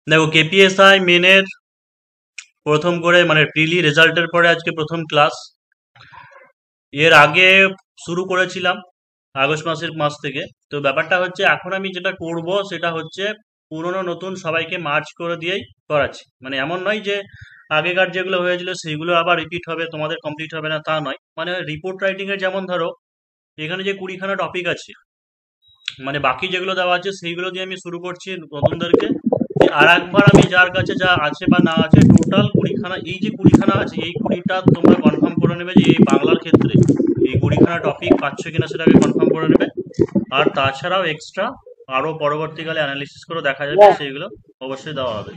দেখো, কেপিএসআই মেনের প্রথম করে মানে প্রিলি রেজাল্টের পরে আজকে প্রথম ক্লাস। এর আগে শুরু করেছিলাম আগস্ট মাসের মাস থেকে। তো ব্যাপারটা হচ্ছে এখন আমি যেটা করব সেটা হচ্ছে পুরনো নতুন সবাইকে মার্চ করে দিয়েই করাচ্ছি। মানে এমন নয় যে আগেকার যেগুলো হয়েছিল সেগুলো আবার রিপিট হবে, তোমাদের কমপ্লিট হবে না তা নয়। মানে রিপোর্ট রাইটিং এর যেমন ধরো এখানে যে 20খানা টপিক আছে, মানে বাকি যেগুলো দেওয়া আছে সেইগুলো দিয়ে আমি শুরু করছি নতুনদেরকে। যে আর একবার আমি যার কাছে যা আছে বা না আছে টোটাল 20খানা, এই যে 20খানা আছে এই 20টা তোমরা কনফার্ম করে নেবে যে এই বাংলার ক্ষেত্রে এই 20খানা টপিক পাচ্ছ কিনা সেটাকে কনফার্ম করে নেবে। আর তাছাড়াও এক্সট্রা আরো পরবর্তীকালে অ্যানালিসিস করে দেখা যাবে, সেইগুলো অবশ্যই দেওয়া হবে।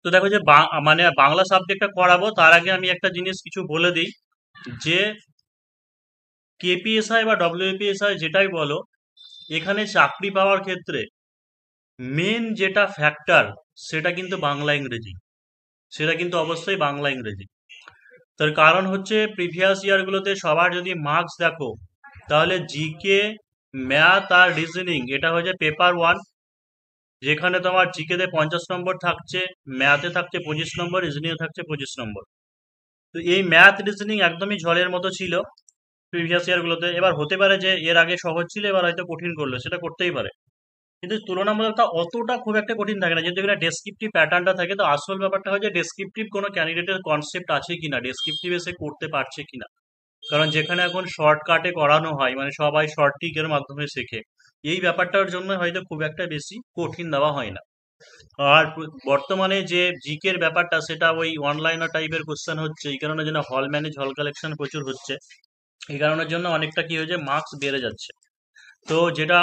তো দেখো যে মানে বাংলা সাবজেক্টটা করাবো তার আগে আমি একটা জিনিস কিছু বলে দিই যে কেপিএসআই বা ডব্লিউপিএসআই যেটাই বলো, এখানে চাকরি পাওয়ার ক্ষেত্রে মেন যেটা ফ্যাক্টর সেটা কিন্তু বাংলা ইংরেজি, সেটা কিন্তু অবশ্যই বাংলা ইংরেজি। তার কারণ হচ্ছে প্রিভিয়াস ইয়ারগুলোতে সবার যদি মার্কস দেখো তাহলে জিকে, ম্যাথ আর রিজনিং এটা হচ্ছে পেপার 1, যেখানে তোমার জিকে তে 50 নম্বর থাকছে, ম্যাথে থাকছে 25 নম্বর, রিজনিংয়ে থাকছে 25 নম্বর। তো এই ম্যাথ রিজনিং একদমই ঝড়ের মতো ছিল প্রিভিয়াস ইয়ারগুলোতে। এবার হতে পারে যে এর আগে সহজ ছিল এবার হয়তো কঠিন করলো, সেটা করতেই পারে, কিন্তু তুলনামূলকটা অতটা খুব একটা কঠিন থাকে না যেহেতু এখানে ডেসক্রিপটিভ প্যাটার্নটা থাকে। তো আসল ব্যাপারটা হয় যে ডেসক্রিপটিভ কোনো ক্যান্ডিডেটের কনসেপ্ট আছে কিনা, ডেসক্রিপটিভ এসে করতে পারছে কিনা। কারণ যেখানে এখন শর্টকাটে করানো হয়, মানে সবাই শর্ট ট্রিকের মাধ্যমে শেখে, এই ব্যাপারটার জন্য হয়তো খুব একটা বেশি কঠিন দেওয়া হয় না। আর বর্তমানে যে জিকের ব্যাপারটা সেটা ওই অনলাইনার টাইপের কোশ্চেন হচ্ছে, এই কারণে যেন হল ম্যানেজ হল কালেকশন প্রচুর হচ্ছে, এই কারণের জন্য অনেকটা কি হয়েছে মার্কস বেড়ে যাচ্ছে। তো যেটা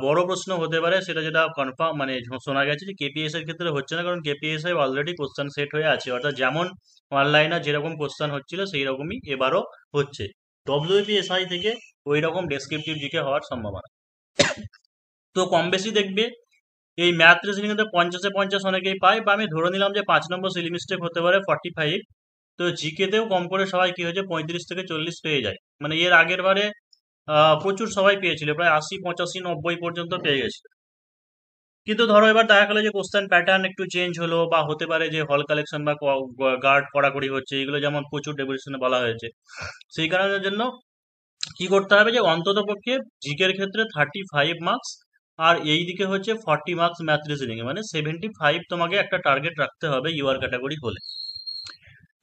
বড় প্রশ্ন হতে পারে সেটা যেটা কনফার্ম মানে শোনা গেছে যে কেপিএস এর ক্ষেত্রে হচ্ছে না, কারণ কেপিএসআই অলরেডি কোশ্চেন সেট হয়ে আছে, অর্থাৎ যেমন অনলাইনে যেরকম কোশ্চেন হচ্ছিল সেই রকমই এবারও হচ্ছে। ডব্লিউপিএসআই থেকে ওই রকম ডেসক্রিপটিভ জিকে হওয়ার সম্ভাবনা। তো কম বেশি দেখবে এই ম্যাথ রিজনিং এ 50-এ 50 অনেকেই পায়, বা আমি ধরে নিলাম যে 5 নম্বর সিলি মিস্টেক হতে পারে 45। তো জিকে তেও কম করে সবাই কি হয়েছে 35 থেকে 40 পেয়ে যায়। মানে এর আগের বারে প্রচুর সবাই পেয়েছিল, প্রায় 80, 85, 90 পর্যন্ত পেয়ে গেছে। কিন্তু ধরো এবার দেখা গেলো যে কোশ্চেন প্যাটার্ন একটু চেঞ্জ হলো, বা হতে পারে যে হল কালেকশন বা গার্ড কড়াকড়ি হচ্ছে, এগুলো যেমন প্রচুর ডেফিনেশনে বলা হয়েছে। সেই কারণের জন্য কি করতে হবে যে অন্তত পক্ষে জিকের ক্ষেত্রে 35 মার্কস, আর এই দিকে হচ্ছে 40 মার্কস ম্যাথ রিজনিং এ, মানে 75 তোমাকে একটা টার্গেট রাখতে হবে ইউআর ক্যাটাগরি হলে।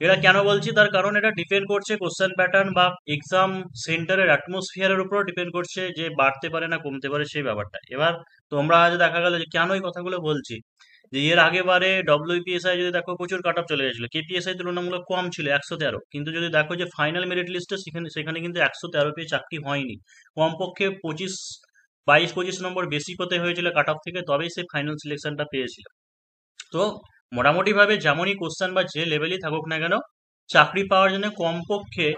এটা কেন বলছি তার কারণ এটা ডিপেন্ড করছে কোশ্চেন প্যাটার্ন বা এক্সাম সেন্টারের অ্যাটমসফিয়ারের উপর ডিপেন্ড করছে যে বাড়তে পারে না কমতে পারে সেই ব্যাপারটা। এবার তোমরা আজ দেখা গেল যে কেন এই কথাগুলো বলছি, যে এর আগেবারে ডব্লিউপিএসআই যদি দেখো প্রচুর কাট অফ চলে গেছিল, কেপিএসআই তুলনামূলক কম ছিল 113, কিন্তু যদি দেখো যে ফাইনাল মেরিট লিস্টে সেখানে সেখানে কিন্তু 113 পেয়ে চাকরি হয়নি। কমপক্ষে 22-25 নম্বর বেশি পেতে হয়েছিল কাট অফ থেকে, তবেই সে ফাইনাল সিলেকশনটা পেয়েছিল। তো মোটামুটি ভাবে যেমনই কোশ্চেন বা যে লেভেলই থাকুক না কেন, চাকরি পাওয়ার জন্য কমপক্ষে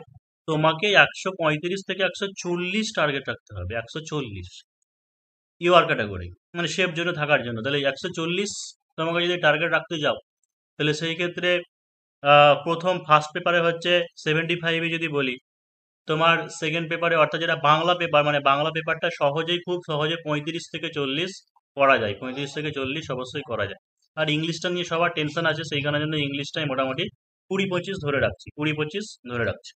তোমাকে 135 থেকে 140 টার্গেট রাখতে হবে। 140 ইউআর ক্যাটাগরি, মানে সেফ জোনে থাকার জন্য। তাহলে 140 তোমাকে যদি টার্গেট রাখতে যাও, তাহলে সেই ক্ষেত্রে প্রথম ফার্স্ট পেপারে হচ্ছে 75 যদি বলি, তোমার সেকেন্ড পেপারে অর্থাৎ যেটা বাংলা পেপার, মানে বাংলা পেপারটা সহজেই খুব সহজে 35 থেকে 40 করা যায়, 35 থেকে 40 অবশ্যই করা যায়। আর ইংলিশটা নিয়ে সবার টেনশন আছে, সেই কারণের জন্য ইংলিশটাই মোটামুটি 20-25 ধরে রাখছি, 20-25 ধরে রাখছি।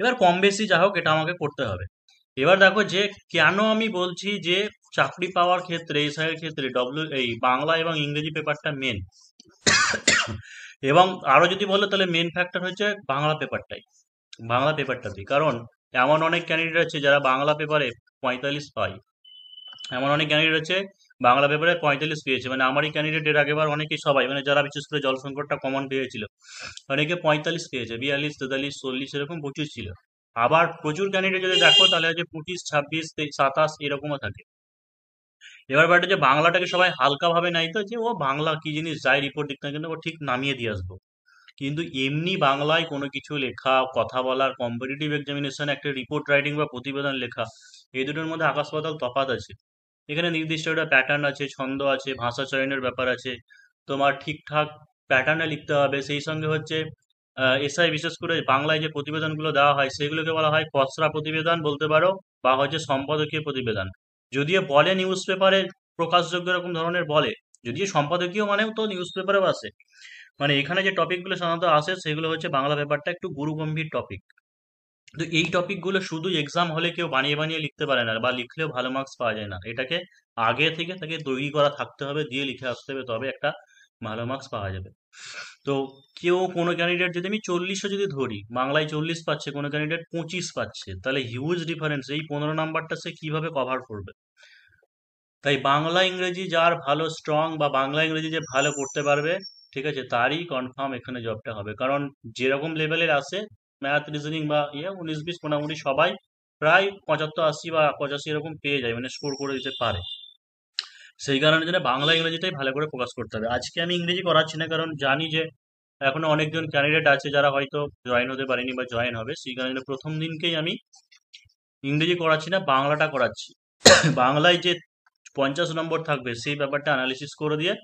এবার কম বেশি যা হোক এটা আমাকে করতে হবে। এবার দেখো যে কেন আমি বলছি যে চাকরি পাওয়ার ক্ষেত্রে এসআই এর ক্ষেত্রে এই বাংলা এবং ইংরেজি পেপারটা মেন। এবং আরো যদি বলো তাহলে মেন ফ্যাক্টর হচ্ছে বাংলা পেপারটাই, বাংলা পেপারটাতেই। কারণ এমন অনেক ক্যান্ডিডেট আছে যারা বাংলা পেপারে 45 পায়, এমন অনেক ক্যান্ডিডেট আছে বাংলা পেপারে 45 পেয়েছে। মানে আমারই ক্যান্ডিডেট এর আগেবার অনেকেই সবাই, মানে যারা বিশেষ করে জল সংকটটা কমন পেয়েছিল, অনেকে 45 পেয়েছে, 42, 43, 40 এরকম প্রচুর ছিল। আবার প্রচুর ক্যান্ডিডেট যদি দেখো তাহলে হচ্ছে 25, 26, 27 এরকমও থাকে। এবার ব্যাপারটা যে বাংলাটাকে সবাই হালকা ভাবে নাই, তো যে ও বাংলা কি জিনিস, যাই রিপোর্ট দিক না কেন ও ঠিক নামিয়ে দিয়ে আসবো। কিন্তু এমনি বাংলায় কোনো কিছু লেখা, কথা বলার, কম্পিটিটিভ এক্সামিনেশন একটা রিপোর্ট রাইটিং বা প্রতিবেদন লেখা, এই দুটোর মধ্যে আকাশ পাতাল তফাৎ আছে। এখানে নির্দিষ্ট একটা প্যাটার্ন আছে, ছন্দ আছে, ভাষা চয়নের ব্যাপার আছে, তোমার ঠিকঠাক প্যাটার্নে লিখতে হবে। সেই সঙ্গে হচ্ছে এসআই বিশেষ করে বাংলায় যে প্রতিবেদনগুলো দেওয়া হয় সেগুলোকে বলা হয় খসড়া প্রতিবেদন বলতে পারো, বা হচ্ছে সম্পাদকীয় প্রতিবেদন। যদিও বলে নিউজ পেপারে প্রকাশযোগ্য এরকম ধরনের বলে, যদিও সম্পাদকীয় মানেও তো নিউজ পেপারেও আসে। মানে এখানে যে টপিকগুলো সাধারণত আসে সেগুলো হচ্ছে বাংলা পেপারটা একটু গুরুগম্ভীর টপিক। তো এই টপিকগুলো শুধু এক্সাম হলে কেউ বানিয়ে বানিয়ে লিখতে পারে না, বা লিখলেও ভালো মার্কস পাওয়া যায় না। এটাকে আগে থেকে তাকে তৈরি করা থাকতে হবে, দিয়ে লিখে আসতে হবে, তবে একটা ভালো মার্কস পাওয়া যাবে। তো কেউ কোনো ক্যান্ডিডেট, যদি আমি 40ও যদি ধরি, বাংলায় 40 পাচ্ছে, কোনো ক্যান্ডিডেট 25 পাচ্ছে, তাহলে হিউজ ডিফারেন্স। এই 15 নাম্বারটা সে কিভাবে কভার করবে? তাই বাংলা ইংরেজি যার ভালো স্ট্রং, বা বাংলা ইংরেজি যে ভালো করতে পারবে, ঠিক আছে, তারই কনফার্ম এখানে জবটা হবে। কারণ যেরকম লেভেলের আছে ম্যাথ রিজনিং বা 19-20 মোটামুটি সবাই প্রায় 75-80 বা 85 এরকম পেয়ে যায়, মানে স্কোর করে দিতে পারে। সেই কারণে জন্য বাংলা ইংরেজিটাই ভালো করে ফোকাস করতে হবে। আজকে আমি ইংরেজি করাচ্ছি না, কারণ জানি যে এখনো অনেকজন ক্যান্ডিডেট আছে যারা হয়তো জয়েন হতে পারেনি বা জয়েন হবে। সেই কারণে প্রথম দিনকেই আমি ইংরেজি করাচ্ছি না, বাংলাটা করাচ্ছি। বাংলায় যে 50 নম্বর থাকবে সেই ব্যাপারটা অ্যানালিসিস করে দিয়ে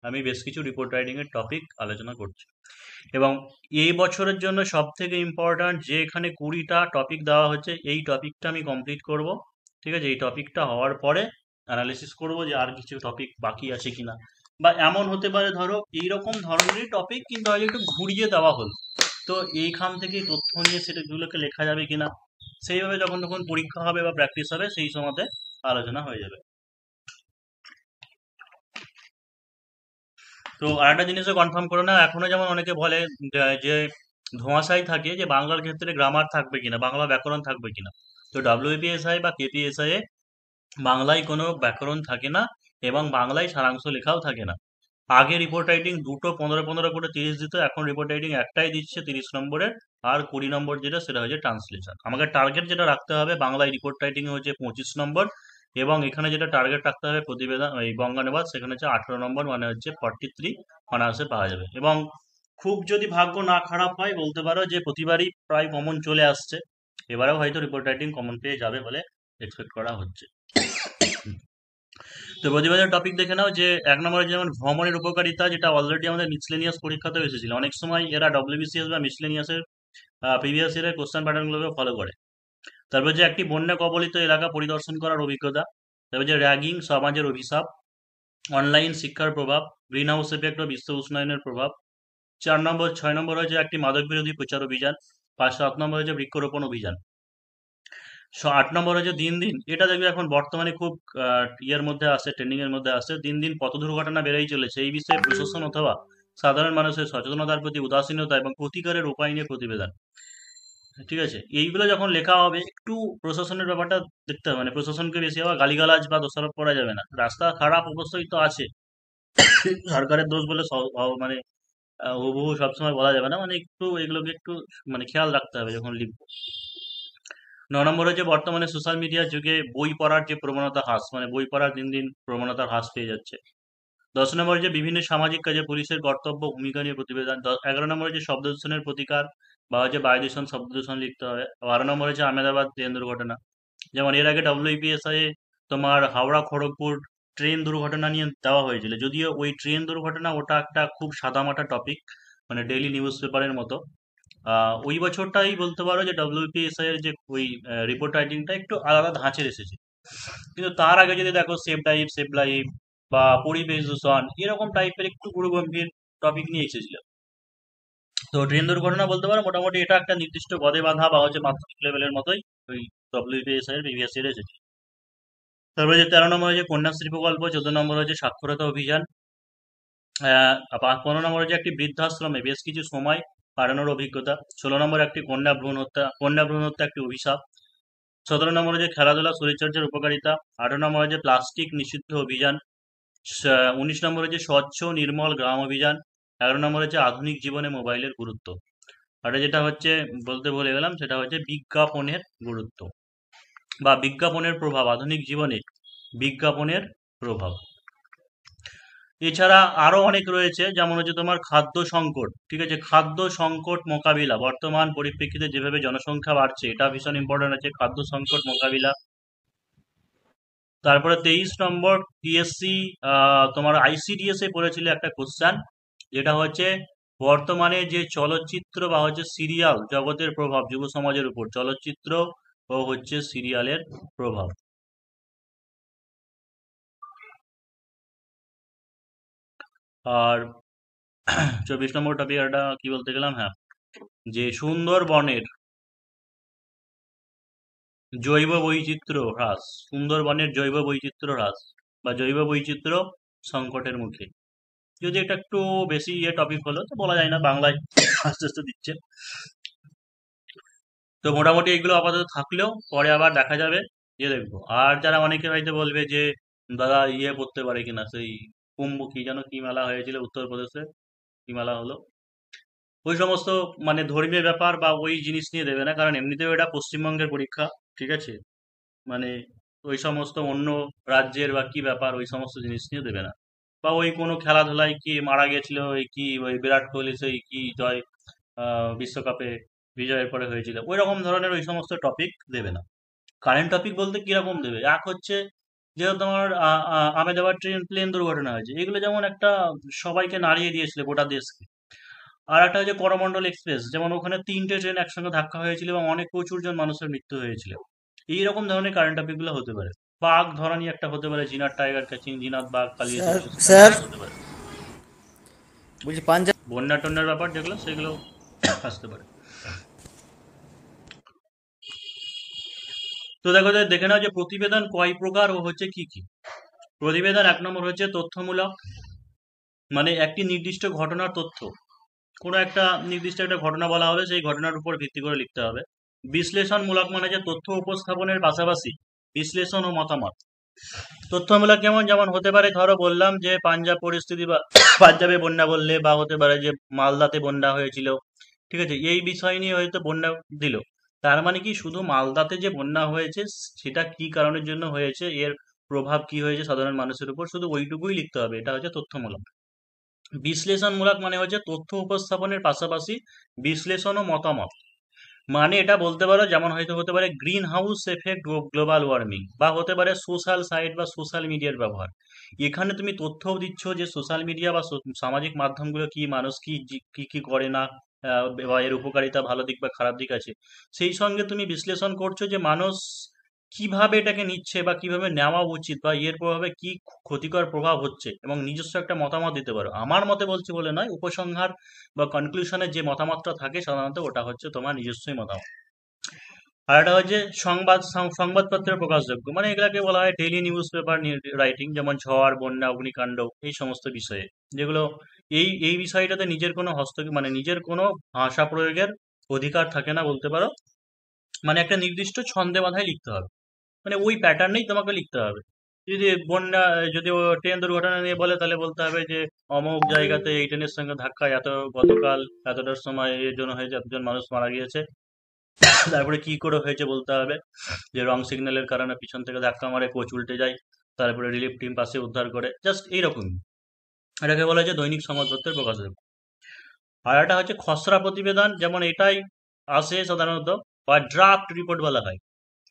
আমি বেশ কিছু রিপোর্ট রাইটিং এর টপিক আলোচনা করছি। এবং এই বছরের জন্য সব থেকে ইম্পর্ট্যান্ট যে এখানে 20টা টপিক দেওয়া হচ্ছে, এই টপিকটা আমি কমপ্লিট করব। ঠিক আছে, এই টপিকটা হওয়ার পরে অ্যানালিসিস করব যে আর কিছু টপিক বাকি আছে কিনা। বা এমন হতে পারে ধরো এইরকম ধরনেরই টপিক কিন্তু হয়তো একটু ঘুরিয়ে দেওয়া হলো, তো এইখান থেকে তথ্য নিয়ে সেটাগুলোকে লেখা যাবে কিনা, সেইভাবে যখন তখন পরীক্ষা হবে বা প্র্যাকটিস হবে সেই সময়তে আলোচনা হয়ে যাবে। তো আরেকটা জিনিসও কনফার্ম করে নাও, এখনো যেমন অনেকে বলে যে ধোঁয়াশাই থাকে যে বাংলার ক্ষেত্রে গ্রামার থাকবে কিনা, বাংলা ব্যাকরণ থাকবে কিনা। তো ডব্লিউপিএসআই বা কেপিএসআই এ বাংলায় কোনো ব্যাকরণ থাকে না, এবং বাংলায় সারাংশ লেখাও থাকে না। আগে রিপোর্ট রাইটিং দুটো 15-15 করে 30 দিত, এখন রিপোর্ট রাইটিং একটাই দিচ্ছে 30 নম্বরের। আর 20 নম্বর যেটা, সেটা হচ্ছে ট্রান্সলেশন। আমাকে টার্গেট যেটা রাখতে হবে বাংলায় রিপোর্ট রাইটিং এ হচ্ছে 25 নম্বর, এবং এখানে যেটা টার্গেট রাখতে হবে প্রতিবেদন এই বঙ্গানুবাদ, সেখানে হচ্ছে 18 নম্বর, মানে হচ্ছে 43 অনার্সে পাওয়া যাবে। এবং খুব যদি ভাগ্য না খারাপ হয় বলতে পারো যে প্রতিবারই প্রায় কমন চলে আসছে, এবারেও হয়তো রিপোর্ট রাইটিং কমন পেয়ে যাবে বলে এক্সপেক্ট করা হচ্ছে। তো প্রতিবাদের টপিক দেখে নাও যে 1 নম্বরে যেমন ভ্রমণের উপকারিতা, যেটা অলরেডি আমাদের মিসলেনিয়াস পরীক্ষাতেও এসেছিল। অনেক সময় এরা ডব্লিউবিসিএস বা মিসলেনিয়াসের প্রিভিয়াস ইয়ারের কোশ্চেন প্যাটার্নগুলোকে ফলো করে। তারপর যে একটি বন্যা কবলিত এলাকা পরিদর্শন করার অভিজ্ঞতা। তারপর যে র্যাগিং সমাজের অভিশাপ, অনলাইন শিক্ষার প্রভাব, গ্রিন হাউস এফেক্ট ও বিশ্ব উষ্ণায়নের প্রভাব। 4 নম্বর 6 নম্বর হচ্ছে একটি মাদক বিরোধী প্রচার অভিযান। 5 7 নম্বর হচ্ছে বৃক্ষরোপণ অভিযান। 8 নম্বর হচ্ছে দিন দিন, এটা দেখবে এখন বর্তমানে খুব ইয়ের মধ্যে আসে, ট্রেন্ডিং এর মধ্যে আসে, দিন দিন পথ দুর্ঘটনা বেড়েই চলেছে, এই বিষয়ে প্রশাসন অথবা সাধারণ মানুষের সচেতনতার প্রতি উদাসীনতা এবং প্রতিকারের উপায় নিয়ে প্রতিবেদন। ঠিক আছে, এইগুলো যখন লেখা হবে একটু প্রশাসনের ব্যাপারটা দেখতে হবে, মানে প্রশাসনকে বেশি আবার গালিগালাজ বা দোষারোপ করা যাবে না। রাস্তা খারাপ অবশ্যই তো আছে, সরকারের দোষ বলে মানে হুবহু সবসময় বলা যাবে না, মানে একটু এগুলোকে একটু মানে খেয়াল রাখতে হবে যখন লিখবো। 9 নম্বর হচ্ছে বর্তমানে সোশ্যাল মিডিয়ার যুগে বই পড়ার যে প্রবণতা হ্রাস, মানে বই পড়ার দিন দিন প্রবণতা হ্রাস পেয়ে যাচ্ছে। 10 নম্বর হচ্ছে বিভিন্ন সামাজিক কাজে পুলিশের কর্তব্য ভূমিকা নিয়ে প্রতিবেদন। 11 নম্বর হচ্ছে শব্দ দূষণের প্রতিকার, বা হচ্ছে বায়ু দূষণ শব্দ দূষণ লিখতে হবে। 12 নম্বর হচ্ছে আহমেদাবাদ ট্রেন দুর্ঘটনা, যেমন এর আগে ডব্লিউপিএসআই তোমার হাওড়া খড়গপুর ট্রেন দুর্ঘটনা নিয়ে দেওয়া হয়েছিল। যদিও ওই ট্রেন দুর্ঘটনা ওটা একটা খুব সাদামাটা টপিক, মানে ডেইলি নিউজ পেপারের মতো। ওই বছরটাই বলতে পারো যে ডব্লিউপিএসআই এর যে ওই রিপোর্ট রাইটিংটা একটু আলাদা ধাঁচের এসেছে। কিন্তু তার আগে যদি দেখো সেভ লাইফ বা পরিবেশ দূষণ এরকম টাইপের একটু গুরুগম্ভীর টপিক নিয়ে এসেছিল। তো ট্রেন দুর্ঘটনা বলতে পারো মোটামুটি এটা একটা নির্দিষ্ট গদে বাঁধা বা হচ্ছে মাধ্যমিক লেভেলের মতোই ওই ডব্লিউপিএসআই এর প্রিভিয়াস ইয়ার এসেছে। তারপরে যে 13 নম্বর হচ্ছে কন্যাশ্রী প্রকল্প, 14 নম্বর হচ্ছে সাক্ষরতা অভিযান, 15 নম্বর হচ্ছে একটি বৃদ্ধাশ্রমে বেশ কিছু সময় কাটানোর অভিজ্ঞতা। 16 নম্বর একটি কন্যা ভ্রূণ হত্যা একটি অভিশাপ। 17 নম্বর হচ্ছে খেলাধুলা শরীরচর্চার উপকারিতা। 18 নম্বর হচ্ছে প্লাস্টিক নিষিদ্ধ অভিযান। 19 নম্বর হচ্ছে স্বচ্ছ নির্মল গ্রাম অভিযান। 11 নম্বর হচ্ছে আধুনিক জীবনে মোবাইলের গুরুত্ব। আর যেটা হচ্ছে বলতে ভুলে গেলাম, সেটা হচ্ছে বিজ্ঞাপনের গুরুত্ব বা বিজ্ঞাপনের প্রভাব আধুনিক জীবনে, বিজ্ঞাপনের প্রভাব। এছাড়া আরো অনেক রয়েছে, যেমন হচ্ছে তোমার খাদ্য সংকট। ঠিক আছে, খাদ্য সংকট মোকাবিলা, বর্তমান পরিপ্রেক্ষিতে যেভাবে জনসংখ্যা বাড়ছে এটা ভীষণ ইম্পর্টেন্ট আছে, খাদ্য সংকট মোকাবিলা। তারপরে 23 নম্বর পিএসসি তোমার আইসিডিএস এ পড়েছিল একটা কোশ্চেন, যেটা হচ্ছে বর্তমানে যে চলচ্চিত্র বা হচ্ছে সিরিয়াল জগতের প্রভাব যুব সমাজের উপর, চলচ্চিত্র ও হচ্ছে সিরিয়ালের প্রভাব। আর 24 নম্বর টপিক একটা কি বলতে গেলাম, হ্যাঁ, যে সুন্দরবনের জৈব বৈচিত্র্য হ্রাস, সুন্দরবনের জৈব বৈচিত্র্য হ্রাস বা জৈব বৈচিত্র্য সংকটের মুখে। যদি এটা একটু বেশি টপিক হলো তো বলা যায় না, বাংলায় আস্তে আস্তে দিচ্ছে। তো মোটামুটি এগুলো আপাতত থাকলেও পরে আবার দেখা যাবে, দেখবো। আর যারা অনেকে হয়তো বলবে যে দাদা পড়তে পারে কিনা, সেই কুম্ভ কি যেন কি মেলা হয়েছিল উত্তরপ্রদেশে, কি মেলা হলো, ওই সমস্ত মানে ধর্মীয় ব্যাপার বা ওই জিনিস নিয়ে দেবে না, কারণ এমনিতেও এটা পশ্চিমবঙ্গের পরীক্ষা, ঠিক আছে। মানে ওই সমস্ত অন্য রাজ্যের বা কি ব্যাপার ওই সমস্ত জিনিস নিয়ে দেবে না। বা ওই কোনো খেলাধুলায় কি মারা গেছিল, ওই কি ওই বিরাট কোহলি সেই কি জয় বিশ্বকাপে বিজয়ের পরে হয়েছিল, ওই রকম ধরনের ওই সমস্ত টপিক দেবে না। কারেন্ট টপিক বলতে কিরকম দেবে, এক হচ্ছে যেহেতু তোমার আমেদাবাদ প্লেন দুর্ঘটনা হয়েছে, এগুলো যেমন একটা সবাইকে নাড়িয়ে দিয়েছিল গোটা দেশকে। আর একটা হচ্ছে করমণ্ডল এক্সপ্রেস, যেমন ওখানে 3টে ট্রেন একসঙ্গে ধাক্কা হয়েছিল এবং অনেক প্রচুর জন মানুষের মৃত্যু হয়েছিল। এইরকম ধরনের কারেন্ট টপিক গুলো হতে পারে। বাঘ ধরানি একটা হতে পারে, জিনাত টাইগার ক্যাচিং, জিনাত বাঘ পালিয়ে স্যার এসেছে, সেটা স্যার নিয়ে হতে পারে। বলছি পাঞ্জাব। বন্যা টন্যার ব্যাপার যেগুলো সেগুলো আসতে পারে। তো দেখো, দেখে নাও যে প্রতিবেদন কয় প্রকার ও হচ্ছে কি কি। প্রতিবেদন 1 নম্বর হচ্ছে তথ্যমূলক, মানে একটি নির্দিষ্ট ঘটনার তথ্য, কোনো একটা নির্দিষ্ট একটা ঘটনা বলা হবে, সেই ঘটনার উপর ভিত্তি করে লিখতে হবে। বিশ্লেষণমূলক মানে যে তথ্য উপস্থাপনের পাশাপাশি বিশ্লেষণ ও মতামত। তথ্যমূলক যেমন হতে পারে, ধরো বললাম যে পাঞ্জাব পরিস্থিতি বা পাঞ্জাবে বন্যা বললে, বা হতে পারে যে মালদাতে বন্যা হয়েছিল, ঠিক আছে, এই বিষয় নিয়ে হয়তো বন্যা দিল। তার মানে কি শুধু মালদাতে যে বন্যা হয়েছে সেটা কি কারণের জন্য হয়েছে, এর প্রভাব কি হয়েছে সাধারণ মানুষের উপর, শুধু ওইটুকুই লিখতে হবে, এটা হচ্ছে তথ্যমূলক। বিশ্লেষণমূলক মানে হচ্ছে তথ্য উপস্থাপনের পাশাপাশি বিশ্লেষণ ও মতামত। মানে এটা বলতে পারো, যেমন হয়তো হতে পারে green house effect global warming, বা হতে পারে সোশ্যাল সাইট বা সোশ্যাল মিডিয়ার ব্যবহার। এখানে তুমি তথ্যও দিচ্ছ যে সোশ্যাল মিডিয়া বা সামাজিক মাধ্যমগুলো কি, মানুষ কি কি কি করে না, বা এর উপকারিতা ভালো দিক বা খারাপ দিক আছে। সেই সঙ্গে তুমি বিশ্লেষণ করছো যে মানুষ কিভাবে এটাকে নিচ্ছে বা কিভাবে নেওয়া উচিত, বা এর প্রভাবে কি ক্ষতিকর প্রভাব হচ্ছে, এবং নিজস্ব একটা মতামত দিতে পারো। আমার মতে বলছি বলে নয়, উপসংহার বা কনক্লুশনের যে মতামতটা থাকে সাধারণত ওটা হচ্ছে তোমার নিজস্বই মতামত। আর একটা হচ্ছে সংবাদপত্রের প্রকাশযোগ্য, মানে এগুলাকে বলা হয় ডেইলি নিউজ পেপার রাইটিং, যেমন ঝড়, বন্যা, অগ্নিকাণ্ড, এই সমস্ত বিষয়ে, যেগুলো এই এই বিষয়টাতে নিজের কোনো মানে নিজের কোনো ভাষা প্রয়োগের অধিকার থাকে না বলতে পারো। মানে একটা নির্দিষ্ট ছন্দে মাথায় লিখতে হবে, মানে ওই প্যাটার্নেই তোমাকে লিখতে হবে। যদি বন্যা, যদি ও ট্রেন দুর্ঘটনা নিয়ে বলে, তাহলে বলতে হবে যে অমুক জায়গাতে এই ট্রেনের সঙ্গে ধাক্কায় গতকাল এতটার সময় এর জন্য হয়েছে, এতজন মানুষ মারা গিয়েছে। তারপরে কি করে হয়েছে বলতে হবে, যে রং সিগন্যালের কারণে পিছন থেকে ধাক্কা মারে, কোচ উল্টে যায়, তারপরে রিলিফ টিম পাশে উদ্ধার করে, জাস্ট এইরকমই। এটাকে বলা হয় যে দৈনিক সংবাদপত্রের প্রকাশক। আর একটা হচ্ছে খসড়া প্রতিবেদন, যেমন এটাই আসে সাধারণত, বা ড্রাফট রিপোর্ট বলা হয়।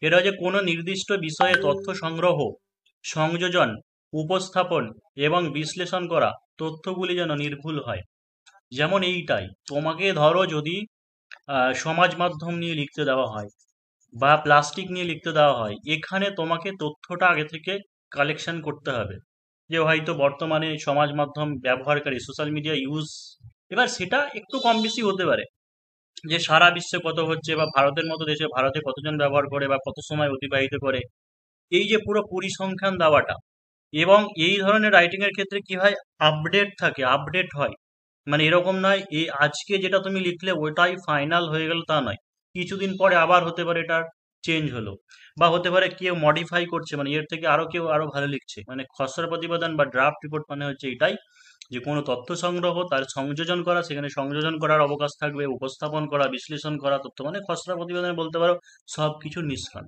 এটা হচ্ছে কোনো নির্দিষ্ট বিষয়ে তথ্য সংগ্রহ, সংযোজন, উপস্থাপন এবং বিশ্লেষণ করা তথ্যগুলি যেন নির্ভুল হয়। যেমন এইটাই তোমাকে ধরো যদি সমাজ মাধ্যম নিয়ে লিখতে দেওয়া হয় বা প্লাস্টিক নিয়ে লিখতে দেওয়া হয়, এখানে তোমাকে তথ্যটা আগে থেকে কালেকশন করতে হবে, যে হয়তো বর্তমানে সমাজ মাধ্যম ব্যবহারকারী, সোশ্যাল মিডিয়া ইউজ, এবার সেটা একটু কম বেশি হতে পারে, যে সারা বিশ্বে কত হচ্ছে, বা ভারতের মতো দেশে ভারতে কতজন ব্যবহার করে বা কত সময় অতিবাহিত করে, এই যে পুরো পরিসংখ্যান দেওয়াটা। এবং এই ধরনের রাইটিং এর ক্ষেত্রে কি হয়, আপডেট থাকে, আপডেট হয়। মানে এরকম নয় এই আজকে যেটা তুমি লিখলে ওটাই ফাইনাল হয়ে গেল, তা নয়। কিছুদিন পরে আবার হতে পারে এটা চেঞ্জ হলো, বা হতে পারে কেউ মডিফাই করছে, মানে এর থেকে আরো কেউ আরো ভালো লিখছে। মানে খসড়া প্রতিবেদন বা ড্রাফট রিপোর্ট মানে হচ্ছে এটাই, যে কোনো তথ্য সংগ্রহ, তার সংযোজন করা, সেখানে সংযোজন করার অবকাশ থাকবে, উপস্থাপন করা, বিশ্লেষণ করা তথ্য, মানে খসড়া প্রতিবেদনে বলতে পারো সব কিছুর মিশ্রণ।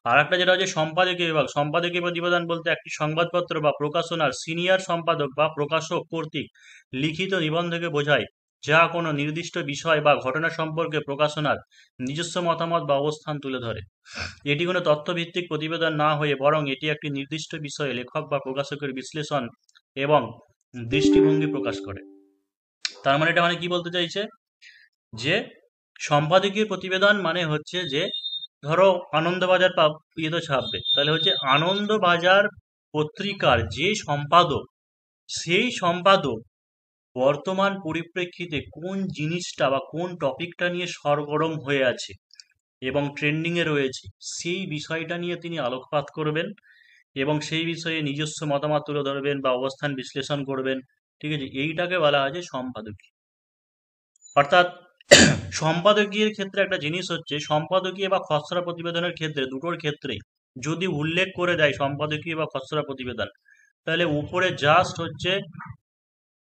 আর একটা যেটা হচ্ছে সম্পাদকীয় বিভাগ। সম্পাদকীয় প্রতিবেদন বলতে একটি সংবাদপত্র বা প্রকাশনার সিনিয়র সম্পাদক বা প্রকাশক কর্তৃক লিখিত নিবন্ধকে বোঝায়, যা কোনো নির্দিষ্ট বিষয় বা ঘটনা সম্পর্কে প্রকাশনার নিজস্ব মতামত বা অবস্থান তুলে ধরে। এটি কোনো তথ্যভিত্তিক প্রতিবেদন না হয়ে বরং এটি একটি নির্দিষ্ট বিষয়ে লেখক বা প্রকাশকের বিশ্লেষণ এবং দৃষ্টিভঙ্গি প্রকাশ করে। তার মানে এটা মানে কি বলতে চাইছে, যে সম্পাদকীয় প্রতিবেদন মানে হচ্ছে যে, ধরো আনন্দবাজার ইয়ে তো ছাপবে, তাহলে হচ্ছে আনন্দবাজার পত্রিকার যে সম্পাদক, সেই সম্পাদক বর্তমান পরিপ্রেক্ষিতে কোন জিনিসটা বা কোন টপিকটা নিয়ে সরগরম হয়ে আছে এবং ট্রেন্ডিং এ রয়েছে, সেই বিষয়টা নিয়ে তিনি আলোকপাত করবেন এবং সেই বিষয়ে নিজস্ব মতামত তুলে ধরবেন বা অবস্থান বিশ্লেষণ করবেন। ঠিক আছে, এইটাকে বলা হয় যে সম্পাদকীয়। অর্থাৎ সম্পাদকীয়ের ক্ষেত্রে একটা জিনিস হচ্ছে, সম্পাদকীয় বা খসড়া প্রতিবেদনের ক্ষেত্রে দুটোর ক্ষেত্রেই যদি উল্লেখ করে দেয় সম্পাদকীয় বা খসড়া প্রতিবেদন, তাহলে উপরে জাস্ট হচ্ছে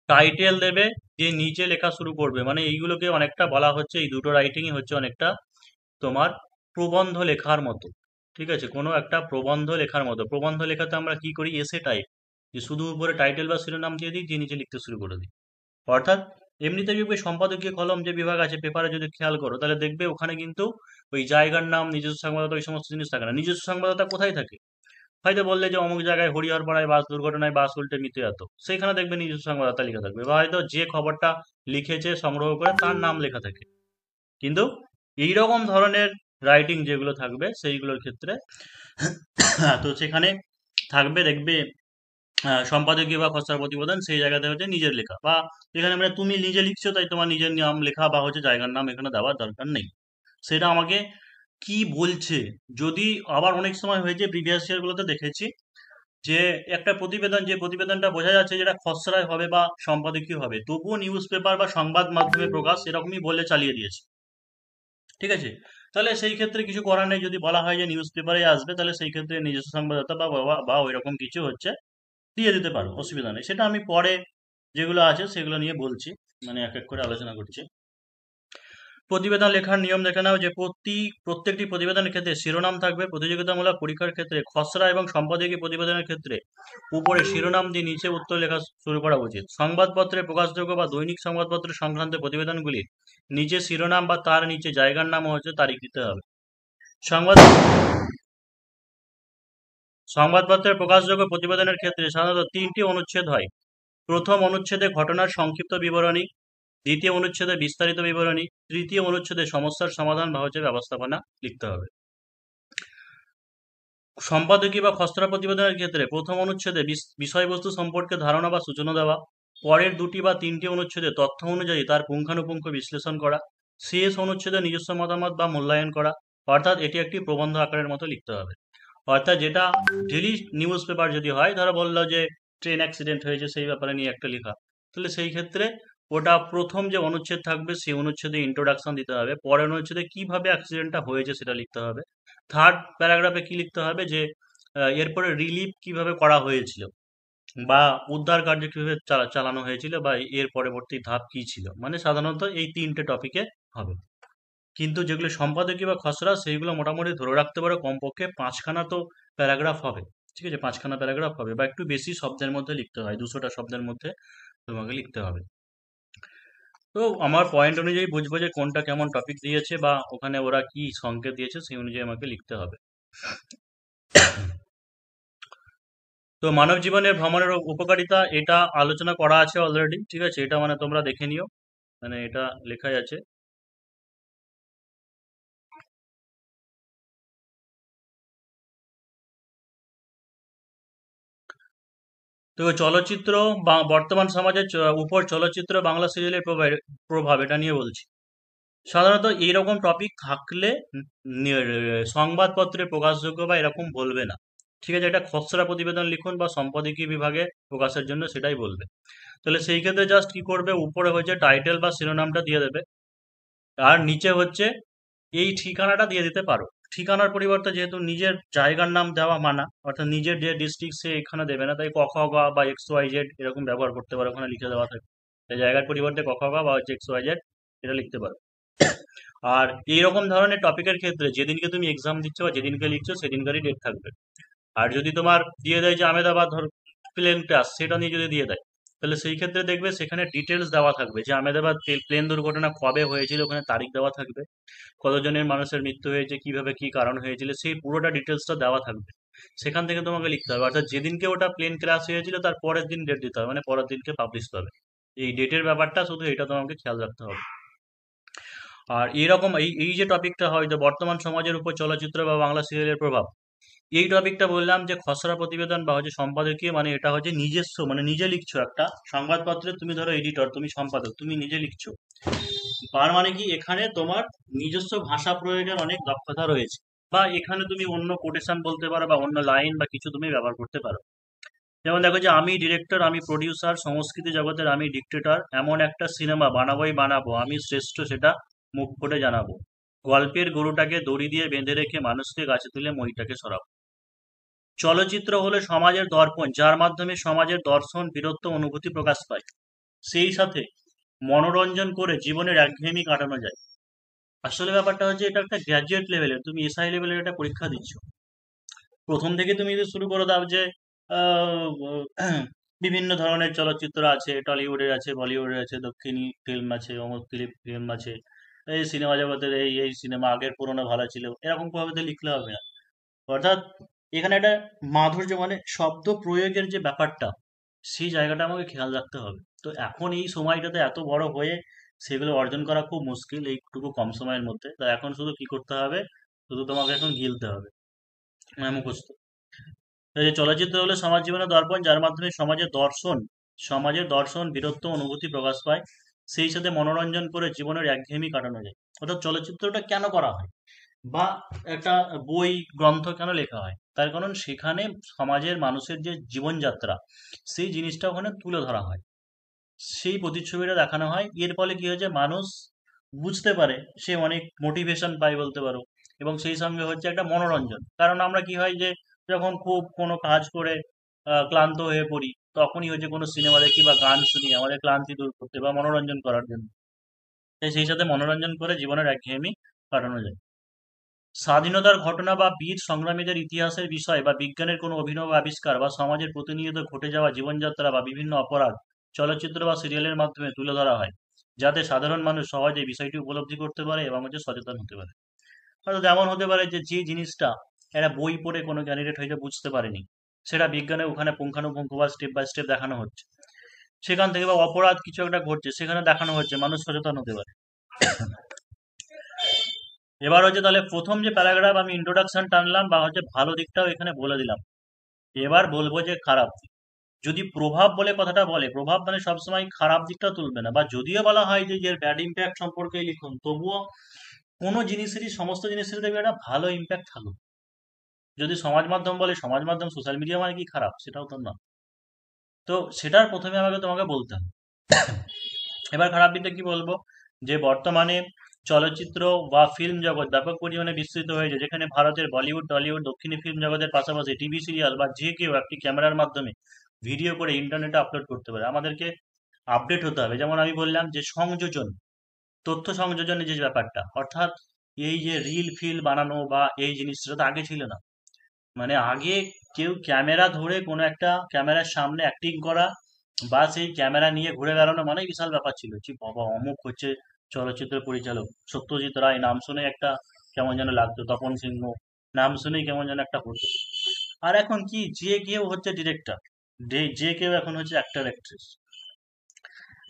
টাইটেল দেবে, দিয়ে নিচে লেখা শুরু করবে। মানে এইগুলোকে অনেকটা বলা হচ্ছে, এই দুটো রাইটিংই হচ্ছে অনেকটা তোমার প্রবন্ধ লেখার মতো। ঠিক আছে, কোনো একটা প্রবন্ধ লেখার মতো। প্রবন্ধ লেখাতে আমরা কি করি, এসে টাইপ, যে শুধু উপরে টাইটেল বা শিরোনাম দিয়ে দিই, দিয়ে নিচে লিখতে শুরু করে দিই। অর্থাৎ এমনিতে দেখবে সম্পাদকীয় কলম যে বিভাগ আছে পেপারে, যদি খেয়াল করো তাহলে দেখবে ওখানে কিন্তু ওই জায়গার নাম, নিজস্ব সংবাদদাতা, ওই সমস্ত জিনিস থাকে না। নিজস্ব সংবাদদাতা কোথায় থাকে? হয়তো বললে যে অমুক জায়গায় হরিহরপাড়ায় বাস দুর্ঘটনায় বাস উল্টে মৃত্যু এত, সেইখানে দেখবে নিজস্ব সংবাদদাতা লেখা থাকবে, বা হয়তো যে খবরটা লিখেছে সংগ্রহ করে তার নাম লেখা থাকে। কিন্তু এইরকম ধরনের রাইটিং যেগুলো থাকবে সেইগুলোর ক্ষেত্রে তো সেখানে থাকবে, দেখবে সম্পাদকীয় বা খসড়া প্রতিবেদন, সেই জায়গাতে হচ্ছে নিজের লেখা, বা এখানে মানে তুমি নিজে লিখছো তাই তোমার নিজের নাম লেখা বা হচ্ছে জায়গার নাম এখানে দেওয়ার দরকার নেই। সেটা আমাকে কি বলছে, যদি আবার অনেক সময় হয়েছে প্রিভিয়াস ইয়ার গুলোতে দেখেছি যে একটা প্রতিবেদন, যে প্রতিবেদনটা বোঝা যাচ্ছে যেটা খসড়ায় হবে বা সম্পাদকীয় হবে, তবুও নিউজ পেপার বা সংবাদ মাধ্যমে প্রকাশ এরকমই বলে চালিয়ে দিয়েছে। ঠিক আছে, তাহলে সেই ক্ষেত্রে কিছু করার নেই। যদি বলা হয় যে নিউজ পেপারে আসবে, তাহলে সেই ক্ষেত্রে নিজস্ব সংবাদদাতা বা বা বা ওইরকম কিছু হচ্ছে দিয়ে দিতে পারো, অসুবিধা নেই। সেটা আমি পরে যেগুলো আছে সেগুলো নিয়ে বলছি, মানে এক এক করে আলোচনা করছি। প্রতিবেদন লেখার নিয়ম দেখে নাও, যে প্রত্যেকটি প্রতিবেদনের ক্ষেত্রে শিরোনাম থাকবে। প্রতিযোগিতামূলক পরীক্ষার ক্ষেত্রে খসড়া এবং সম্পাদকীয় প্রতিবেদনের ক্ষেত্রে উপরে শিরোনাম দিয়ে নিচে উত্তর লেখা শুরু করা উচিত। সংবাদপত্রে প্রকাশযোগ্য বা দৈনিক সংবাদপত্র সংক্রান্ত প্রতিবেদনগুলির নিচে শিরোনাম বা তার নিচে জায়গার নাম হচ্ছে তারিখ দিতে হবে। সংবাদ সংবাদপত্রের প্রকাশযোগ্য প্রতিবেদনের ক্ষেত্রে সাধারণত তিনটি অনুচ্ছেদ হয়। প্রথম অনুচ্ছেদে ঘটনার সংক্ষিপ্ত বিবরণী, দ্বিতীয় অনুচ্ছেদে বিস্তারিত বিবরণী, তৃতীয় অনুচ্ছেদে সমস্যার সমাধান বা হচ্ছে ব্যবস্থাপনা লিখতে হবে। সম্পাদকীয় বা খসড়া প্রতিবেদনের ক্ষেত্রে প্রথম অনুচ্ছেদে বিষয়বস্তু সম্পর্কে ধারণা বা সূচনা দেওয়া, পরের দুটি বা তিনটি অনুচ্ছেদে তথ্য অনুযায়ী তার পুঙ্খানুপুঙ্খ বিশ্লেষণ করা, শেষ অনুচ্ছেদে নিজস্ব মতামত বা মূল্যায়ন করা। অর্থাৎ এটি একটি প্রবন্ধ আকারের মতো লিখতে হবে। অর্থাৎ যেটা ডেলি নিউজ পেপার যদি হয়, ধরো বললো যে ট্রেন অ্যাক্সিডেন্ট হয়েছে সেই ব্যাপারে নিয়ে একটা লেখা, তাহলে সেই ক্ষেত্রে ওটা প্রথম যে অনুচ্ছেদ থাকবে সেই অনুচ্ছেদে ইন্ট্রোডাকশন দিতে হবে, পরের অনুচ্ছেদে কিভাবে অ্যাক্সিডেন্টটা হয়েছে সেটা লিখতে হবে, থার্ড প্যারাগ্রাফে কি লিখতে হবে যে এরপরে রিলিফ কিভাবে করা হয়েছিল বা উদ্ধার কার্য কিভাবে চালানো হয়েছিল বা এর পরবর্তী ধাপ কি ছিল। মানে সাধারণত এই তিনটে টপিকে হবে। কিন্তু যেগুলো সম্পাদকীয় বা খসড়া সেইগুলো মোটামুটি ধরে রাখতে পারো কমপক্ষে পাঁচখানা তো প্যারাগ্রাফ হবে। ঠিক আছে, পাঁচখানা প্যারাগ্রাফ হবে বা একটু বেশি শব্দের মধ্যে লিখতে হয়, 200টা শব্দের মধ্যে তোমাকে লিখতে হবে। তো আমার পয়েন্ট অনুযায়ী বুঝবো যে কোনটা কেমন টপিক দিয়েছে বা ওখানে ওরা কি সংকেত দিয়েছে, সেই অনুযায়ী আমাকে লিখতে হবে। তো মানব জীবনের ভ্রমণের উপকারিতা, এটা আলোচনা করা আছে অলরেডি। ঠিক আছে, এটা মানে তোমরা দেখে নিও, মানে এটা লেখাই আছে। তো চলচ্চিত্র বা বর্তমান সমাজের উপর চলচ্চিত্র বাংলা সিরিয়ালের প্রভাব এটা নিয়ে বলছি। সাধারণত এইরকম টপিক থাকলে সংবাদপত্রে প্রকাশযোগ্য বা এরকম বলবে না। ঠিক আছে, এটা খসড়া প্রতিবেদন লিখুন বা সম্পাদকীয় বিভাগে প্রকাশের জন্য সেটাই বলবে। তাহলে সেই ক্ষেত্রে জাস্ট কি করবে, উপরে হচ্ছে টাইটেল বা শিরোনামটা দিয়ে দেবে, আর নিচে হচ্ছে এই ঠিকানাটা দিয়ে দিতে পারো। ঠিকানার পরিবর্তে যেহেতু নিজের জায়গার নাম দেওয়া মানা, অর্থাৎ নিজের যে ডিস্ট্রিক্ট সে এখানে দেবে না, তাই ক খ গ বা এক্স ওয়াই জেড এরকম ব্যবহার করতে পারো, ওখানে লিখে দেওয়া থাকে। তাই জায়গার পরিবর্তে ক খ গ বা হচ্ছে এক্স ওয়াই জেড এটা লিখতে পারো। আর এইরকম ধরনের টপিকের ক্ষেত্রে যেদিনকে তুমি এক্সাম দিচ্ছ বা যেদিনকে লিখছো সেদিনকারই ডেট থাকবে। আর যদি তোমার দিয়ে দেয় যে আমেদাবাদ ধর প্লেন ক্রাশ, সেটা নিয়ে যদি দিয়ে দেয়, তাহলে সেই ক্ষেত্রে দেখবে সেখানে ডিটেলস দেওয়া থাকবে যে আমেদাবাদ প্লেন দুর্ঘটনা কবে হয়েছিল, ওখানে তারিখ দেওয়া থাকবে, কতজনের মানুষের মৃত্যু হয়েছে, কিভাবে কি কারণ হয়েছিল, সেই পুরোটা ডিটেলসটা দেওয়া থাকবে। সেখান থেকে তোমাকে লিখতে হবে। অর্থাৎ যেদিনকে ওটা প্লেন ক্র্যাশ হয়েছিল তার পরের দিন ডেট দিতে হবে, মানে পরের দিনকে পাবলিশ হবে। এই ডেটের ব্যাপারটা শুধু এটা তোমাকে খেয়াল রাখতে হবে। আর এইরকম এই এই যে টপিকটা হয় যে বর্তমান সমাজের উপর চলচ্চিত্র বা বাংলা সিরিয়ালের প্রভাব, এই টপিকটা বললাম যে খসড়া প্রতিবেদন বা হচ্ছে সম্পাদকীয়, মানে এটা হচ্ছে নিজস্ব, মানে নিজে লিখছো একটা সংবাদপত্রে, তুমি ধরো এডিটর, তুমি সম্পাদক, তুমি নিজে লিখছো, তার মানে কি এখানে তোমার নিজস্ব ভাষা প্রয়োগের অনেক দক্ষতা রয়েছে, বা এখানে তুমি অন্য কোটেশন বলতে পারো বা অন্য লাইন বা কিছু তুমি ব্যবহার করতে পারো। যেমন দেখো যে আমি ডিরেক্টর, আমি প্রডিউসার, সংস্কৃতি জগতের আমি ডিক্টেটর, এমন একটা সিনেমা বানাবোই বানাবো, আমি শ্রেষ্ঠ সেটা মুখ ফুটে জানাবো, গল্পের গরুটাকে দড়ি দিয়ে বেঁধে রেখে মানুষকে গাছে তুলে মইটাকে সরাবো। চলচ্চিত্র হলো সমাজের দর্পণ, যার মাধ্যমে সমাজের দর্শন, বীরত্ব, অনুভূতি প্রকাশ পায়। সেই সাথে মনোরঞ্জন করে জীবনের একঘেয়েমি কাটানো যায়। আসলে ব্যাপারটা হচ্ছে এটা একটা গ্র্যাজুয়েট লেভেলের, তুমি এসআই লেভেলের একটা পরীক্ষা দিচ্ছ। প্রথম থেকে তুমি যদি শুরু করে দাও যে আহ, বিভিন্ন ধরনের চলচ্চিত্র আছে, টলিউডের আছে, বলিউডের আছে, দক্ষিণী ফিল্ম আছে, অমুক ফিল্ম আছে, এই সিনেমা জগতের এই এই সিনেমা আগের পুরোনো ভালো ছিল, এরকম ভাবে তো লিখলে হবে না। অর্থাৎ এখানে একটা মাধুর্য, মানে শব্দ প্রয়োগের যে ব্যাপারটা, সেই জায়গাটা আমাকে খেয়াল রাখতে হবে। তো এখন এই সময়টাতে এত বড় হয়ে সেগুলো অর্জন করা খুব মুশকিল এইটুকু কম সময়ের মধ্যে। তো এখন শুধু কি করতে হবে, শুধু তোমাকে এখন গিলতে হবে, মানে মুখস্থ। এই যে চলচ্চিত্র হলো সমাজ জীবনের দর্পণ, যার মাধ্যমে সমাজের দর্শন, বীরত্ব, অনুভূতি প্রকাশ পায়। সেই সাথে মনোরঞ্জন করে জীবনের একঘেয়েমি কাটানো যায়। অর্থাৎ চলচ্চিত্রটা কেন করা হয়, বা একটা বই গ্রন্থ কেন লেখা হয়, তার কারণ সেখানে সমাজের মানুষের যে জীবনযাত্রা, সেই জিনিসটা ওখানে তুলে ধরা হয়, সেই প্রতিচ্ছবিটা দেখানো হয়। এর ফলে কি হয়েছে, মানুষ বুঝতে পারে, সে অনেক মোটিভেশন পায় বলতে পারো, এবং সেই সঙ্গে হচ্ছে একটা মনোরঞ্জন। কারণ আমরা কি হয় যে যখন খুব কোনো কাজ করে ক্লান্ত হয়ে পড়ি, তখনই হচ্ছে কোনো সিনেমা দেখি বা গান শুনি আমাদের ক্লান্তি দূর করতে বা মনোরঞ্জন করার জন্য। তাই সেই সাথে মনোরঞ্জন করে জীবনের একঘেয়েমি কাটানো যায়। স্বাধীনতার ঘটনা বা বীর সংগ্রামীদের ইতিহাসের বিষয় বা বিজ্ঞানের কোনো অভিনব আবিষ্কার বা সমাজের প্রতিনিয়ত ঘটে যাওয়া জীবনযাত্রা বা বিভিন্ন অপরাধ চলচ্চিত্র বা সিরিয়ালের মাধ্যমে তুলে ধরা হয়, যাতে সাধারণ মানুষ সহজে বিষয়টি উপলব্ধি করতে পারে এবং হচ্ছে সচেতন হতে পারে। অর্থাৎ এমন হতে পারে যে যে জিনিসটা একটা বই পড়ে কোনো ক্যান্ডিডেট হয়তো বুঝতে পারেনি, সেটা বিজ্ঞানে ওখানে পুঙ্খানুপুঙ্খ বা স্টেপ বাই স্টেপ দেখানো হচ্ছে। সেখান থেকে বা অপরাধ কিছু একটা ঘটছে, সেখানে দেখানো হচ্ছে, মানুষ সচেতন হতে পারে। এবার হচ্ছে তাহলে প্রথম যে প্যারাগ্রাফ আমি ইন্ট্রোডাকশন টানলাম বা হচ্ছে ভালো দিকটাও এখানে বলে দিলাম। এবার বলবো যে খারাপ দিক। যদি প্রভাব বলে কথাটা বলে, প্রভাব মানে সবসময় খারাপ দিকটা তুলবে না, বা যদিও বলা হয় যে এর ব্যাড ইম্প্যাক্ট সম্পর্কে লিখুন, তবুও কোনো জিনিসেরই, সমস্ত জিনিসেরই দেখবে একটা ভালো ইম্প্যাক্ট থাকুক। যদি সমাজ মাধ্যম বলে, সমাজ মাধ্যম সোশ্যাল মিডিয়া মানে কি খারাপ, সেটাও তো না। তো সেটার প্রথমে আমাকে তোমাকে বলতে হবে। এবার খারাপ দিকটা কি বলবো, যে বর্তমানে চলচ্চিত্র বা ফিল্ম জগৎ ব্যাপক পরিমাণে বিস্তৃত হয়েছে, যেখানে ভারতের বলিউড, টলিউড, দক্ষিণী ফিল্ম জগতের পাশাপাশি টিভি সিরিয়াল বা যে কেউ একটি ক্যামেরার মাধ্যমে ভিডিও করে ইন্টারনেটে আপলোড করতে পারে। আমাদেরকে আপডেট হতে হবে। যেমন আমি বললাম যে সংযোজন, তথ্য সংযোজনের যে ব্যাপারটা, অর্থাৎ এই যে রিল ফিল বানানো বা এই জিনিসটা তো আগে ছিল না। মানে আগে কেউ ক্যামেরা ধরে কোনো একটা ক্যামেরার সামনে অ্যাক্টিং করা বা সেই ক্যামেরা নিয়ে ঘুরে বেড়ানো মানে বিশাল ব্যাপার ছিল, যে বাবা অমুক হচ্ছে চলচ্চিত্র পরিচালক, সত্যজিৎ রায় নাম শুনে একটা কেমন যেন লাগতো, তপন সিংহ নাম শুনেই কেমন যেন একটা হতো। আর এখন কি, যে কেউ হচ্ছে ডিরেক্টর, যে কেউ এখন হচ্ছে অ্যাক্টর অ্যাক্ট্রেস।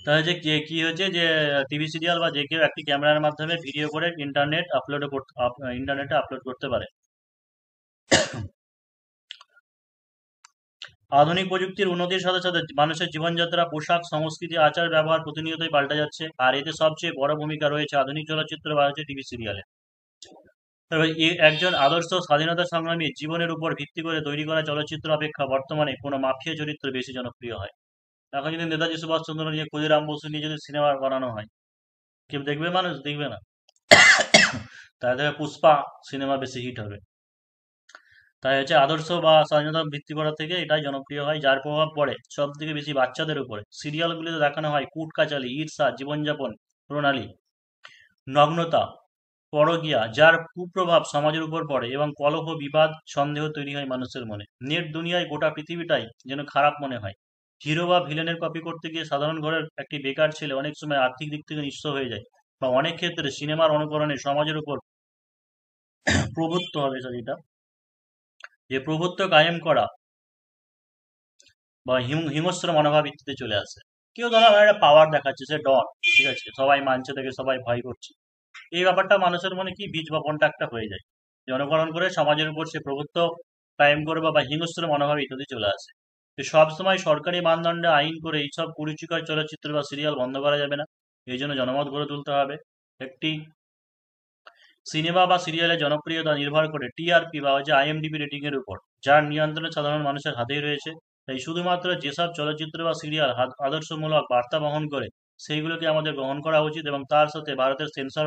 তাহলে যে কি হচ্ছে যে টিভি সিরিয়াল বা যে কেউ একটি ক্যামেরার মাধ্যমে ভিডিও করে ইন্টারনেটে আপলোড করতে পারে। আধুনিক প্রযুক্তির উন্নতির সাথে সাথে মানুষের জীবনযাত্রা, পোশাক, সংস্কৃতি, আচার ব্যবহার প্রতিনিয়তই পাল্টে যাচ্ছে, আর এতে সবচেয়ে বড় ভূমিকা রয়েছে আধুনিক চলচ্চিত্র বা হচ্ছে টিভি সিরিয়ালে। তবে একজন আদর্শ স্বাধীনতা সংগ্রামীর জীবনের উপর ভিত্তি করে তৈরি করা চলচ্চিত্র অপেক্ষা বর্তমানে কোনো মাফিয়া চরিত্র বেশি জনপ্রিয় হয়। এখন যদি নেতাজি সুভাষচন্দ্র নিয়ে, ক্ষুদিরাম বসু নিয়ে যদি সিনেমা বানানো হয়, কেউ দেখবে? মানুষ দেখবে না। তাই থেকে পুষ্পা সিনেমা বেশি হিট হবে। তাই হচ্ছে আদর্শ বা স্বাধীনতা ভিত্তি করা থেকে এটাই জনপ্রিয় হয়, যার প্রভাব পড়ে সব থেকে বেশি বাচ্চাদের উপরে। সিরিয়ালগুলিতে দেখানো হয় কুট কাচালি, ঈর্ষা, জীবনযাপন প্রণালী, নগ্নতা, পরকীয়া, যার কুপ্রভাব সমাজের উপর পড়ে এবং কলহ, বিবাদ, সন্দেহ তৈরি হয় মানুষের মনে। নেট দুনিয়ায় গোটা পৃথিবীটাই যেন খারাপ মনে হয়। হিরো বা ভিলেনের কপি করতে গিয়ে সাধারণ ঘরের একটি বেকার ছেলে অনেক সময় আর্থিক দিক থেকে নিঃস্ব হয়ে যায়, বা অনেক ক্ষেত্রে সিনেমার অনুকরণে সমাজের উপর প্রভুত্ব হবে, যেটা যে প্রভুত্ব কায়েম করা বা হিংস্র মনোভাব ইত্যাদি চলে আসে। কেউ ধরো আমার একটা পাওয়ার দেখাচ্ছে, সে ডন, ঠিক আছে, সবাই মানছে, থেকে সবাই ভয় করছে, এই ব্যাপারটা মানুষের মনে কি বীজ বপনটা একটা হয়ে যায়, যে অনুকরণ করে সমাজের উপর সে প্রভুত্ব ক্রাইম করবো বা হিংস্র মনোভাব ইত্যাদি চলে আসে। তো সবসময় সরকারি মানদণ্ডে আইন করে এইসব কুরুচিকর চলচ্চিত্র বা সিরিয়াল বন্ধ করা যাবে না। এই জন্য জনমত গড়ে তুলতে হবে। একটি সিনেমা বা সিরিয়ালের জনপ্রিয়তা নির্ভর করে টিআরপি বা হচ্ছে আইএমডিবি রেটিং এর উপর, যার নিয়ন্ত্রণ সাধারণ মানুষের হাতেই রয়েছে। তাই শুধুমাত্র যেসব চলচ্চিত্র বা সিরিয়াল আদর্শমূলক বার্তা বহন করে সেইগুলোকে আমাদের গ্রহণ করা উচিত, এবং তার সাথে ভারতের সেন্সর